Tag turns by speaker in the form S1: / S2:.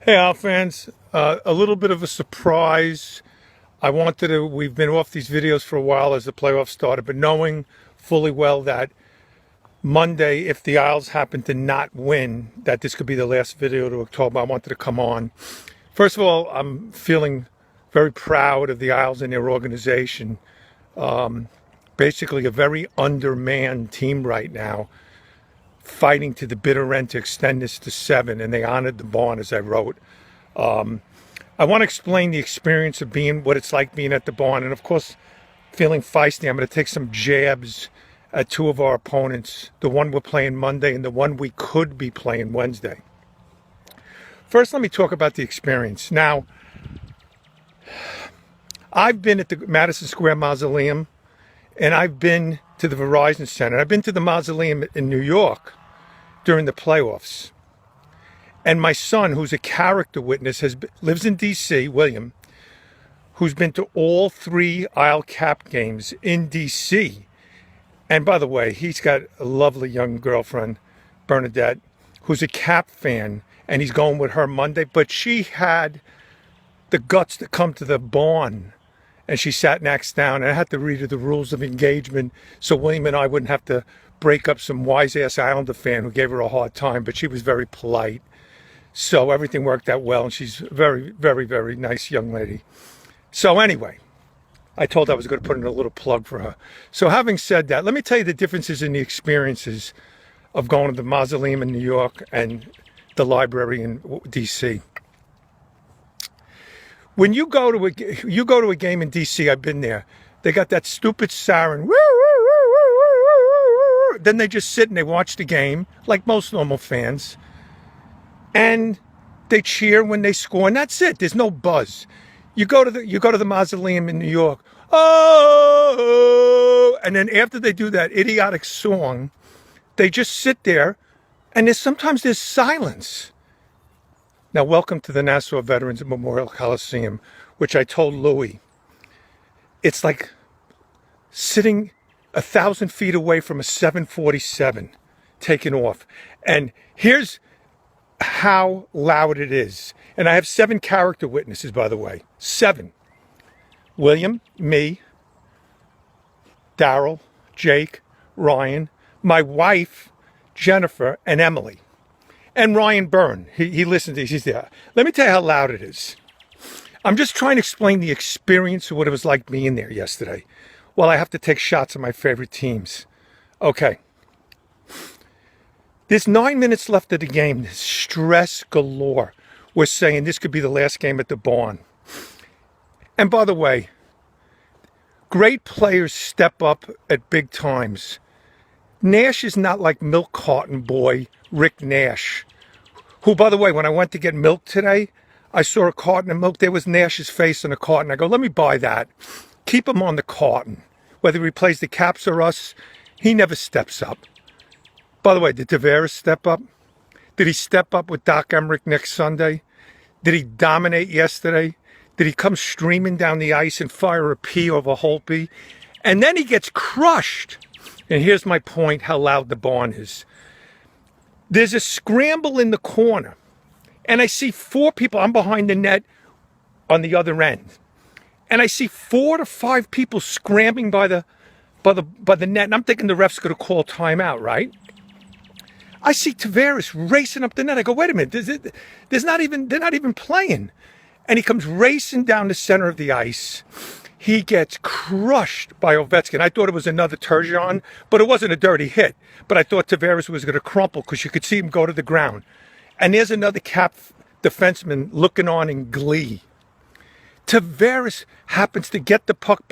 S1: Hey, Al fans, a little bit of a surprise. We've been off these videos for a while as the playoffs started, but knowing fully well that Monday, if the Isles happen to not win, that this could be the last video to October, I wanted to come on. First of all, I'm feeling very proud of the Isles and their organization. Basically a very undermanned team right now, fighting to the bitter end to extend this to 7, and they honored the barn, as I wrote. I want to explain the experience of what it's like being at the barn, and of course, feeling feisty. I'm going to take some jabs at two of our opponents, the one we're playing Monday and the one we could be playing Wednesday. First, let me talk about the experience. Now, I've been at the Madison Square Mausoleum, and I've been to the Verizon Center. I've been to the Mausoleum in New York during the playoffs. And my son, who's a character witness, lives in D.C., William, who's been to all 3 Isle Cap games in D.C. And by the way, he's got a lovely young girlfriend, Bernadette, who's a Cap fan, and he's going with her Monday. But she had the guts to come to the barn, and she sat next down, and I had to read her the rules of engagement so William and I wouldn't have to break up some wise-ass Islander fan who gave her a hard time, but she was very polite. So everything worked out well, and she's a very, very, very nice young lady. So anyway, I told her I was going to put in a little plug for her. So having said that, let me tell you the differences in the experiences of going to the Mausoleum in New York and the library in D.C. When you go to a game in D.C., I've been there, they got that stupid siren. Woo, woo, woo, woo, woo, woo, woo. Then they just sit and they watch the game, like most normal fans. And they cheer when they score, and that's it. There's no buzz. You go to the Mausoleum in New York, oh, and then after they do that idiotic song, they just sit there, and sometimes there's silence. Now, welcome to the Nassau Veterans Memorial Coliseum, which I told Louis, it's like sitting 1,000 feet away from a 747 taking off. And here's how loud it is. And I have 7 character witnesses, by the way. 7. William, me, Daryl, Jake, Ryan, my wife, Jennifer, and Emily. And Ryan Byrne. He listens to these. He's there. Let me tell you how loud it is. I'm just trying to explain the experience of what it was like being there yesterday. Well, I have to take shots of my favorite teams. Okay. There's 9 minutes left of the game. There's stress galore. We're saying this could be the last game at the barn. And by the way, great players step up at big times. Nash is not like milk carton boy Rick Nash, who, by the way, when I went to get milk today, I saw a carton of milk. There was Nash's face on a carton. I go, let me buy that. Keep him on the carton. Whether he plays the Caps or us, he never steps up. By the way, did Tavares step up? Did he step up with Doc Emrick next Sunday? Did he dominate yesterday? Did he come streaming down the ice and fire a P over Holtby? And then he gets crushed. And here's my point, how loud the barn is. There's a scramble in the corner. And I see 4 people. I'm behind the net on the other end. And I see 4 to 5 people scrambling by the net. And I'm thinking the ref's going to call timeout, right? I see Tavares racing up the net. I go, wait a minute, they're not even playing. And he comes racing down the center of the ice. He gets crushed by Ovechkin. I thought it was another Turgeon, but it wasn't a dirty hit. But I thought Tavares was going to crumple because you could see him go to the ground. And there's another Cap defenseman looking on in glee. Tavares happens to get the puck